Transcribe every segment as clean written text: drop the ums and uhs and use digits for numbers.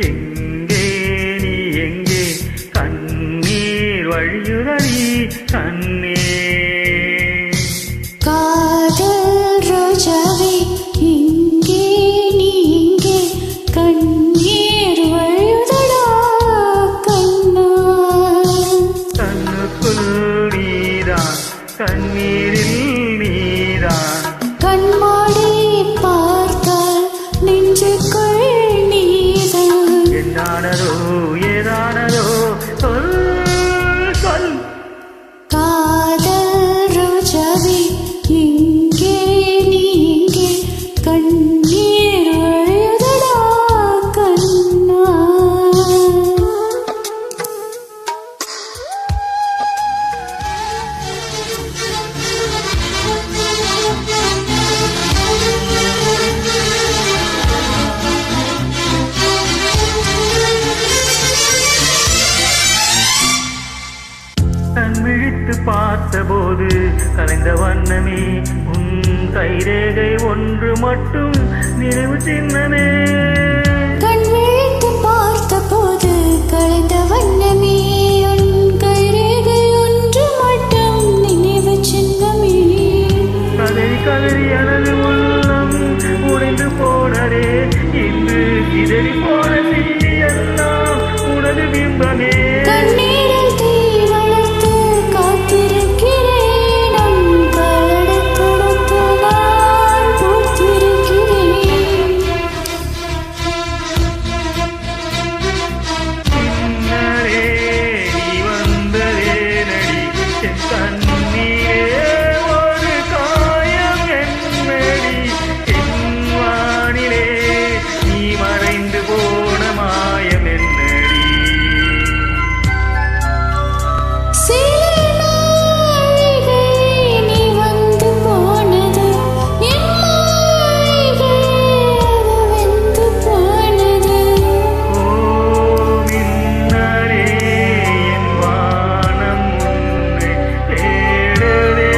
எங்கே நீ எங்கே கண்ணீர் வழியுதடி கண்ணீர் காதல் ரோஜாவே எங்கே நீ எங்கே கண்ணீர் வழியுதடா கண்ணா கண்ணுக்குள் நீதான் கண்ணீரில் நீதான் கண்மாடி பார்த்தால் நெஞ்சுக்குள் ஏதானதோ சொல் சொல் காதல் ரோஜாவே எங்கே நீ எங்கே கண்ணீர் வழியுதடா கண்ணா விழித்து பார்த்தபோது கலைந்த வண்ணமே உன் கைரேகை ஒன்று மட்டும் நினைவு சின்னமே கண் விழித்து பார்த்தபோது கலைந்த வண்ணமே உன் கைரேகை ஒன்று மட்டும் நினைவு சின்னமே கதறி கதறி எனது உள்ளம் உடைந்து போனதே இன்று சிதறி போன சில்லி எல்லாம் உனது பிம்பமே கண்ணீரில் தீ வளர்த்து காத்திருக்கிறேன் கழுத்தடுத்து நான் பூத்திருக்கிறேன் பின்னரே நீ வந்ததே நடி என் கண்ணீரே ஒரு காயம் என்னடி என் வானிலே நீ மறைந்து போன மாயம் என்னடி நீ வந்து போனது என் மாளிகை அது வெந்து போனது ஓ மின்னரே என் வானம் உன்னை தேடுதே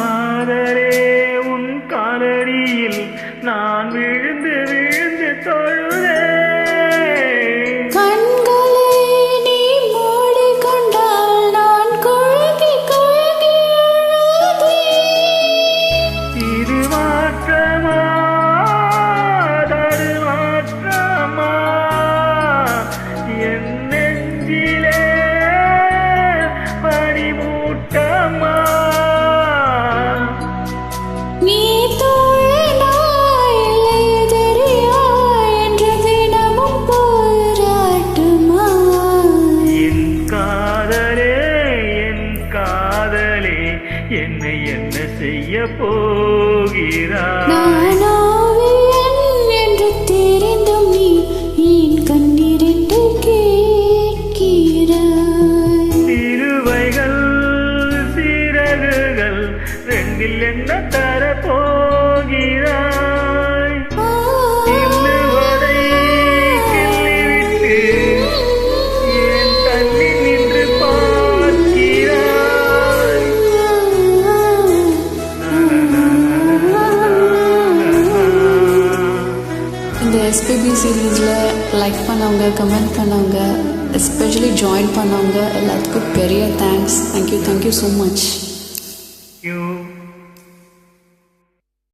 ஆதரே உன் காலடியில் நான் விழுந்து விழுந்து தொழுதேன் கண்களை நீ மூடிக்கொண்டால் நான் கொழுகி கொழுகி அழுதேன் இது மாற்றமா தடுமாற்றமா என் நெஞ்சிலே பனிமூட்டமா நீ தோழனா இல்லை எதிரியா என்று தினமும் போராட்டுமா என் காதலே என்னை என்ன செய்ய போகிறாய் நான் ஓவியன் என்று தெரிந்தும் நீ என் கண்ணீரிட்டு கேட்கிறாய் சிறுவைகள் சிறகுகள் ரெண்டில் என்ன தரப்போகிறாய் இன்னுவரை கிள்ளிவிட்டு என் தள்ளி நின்று பார்க்கிறாய் எஸ்பிபி சீரீஸில் லைக் பண்ணவங்க, கமெண்ட் பண்ணவங்க, எஸ்பெஷலி ஜாயின் பண்ணவங்க எல்லாத்துக்கும் பெரிய thanks. Thank you so much. You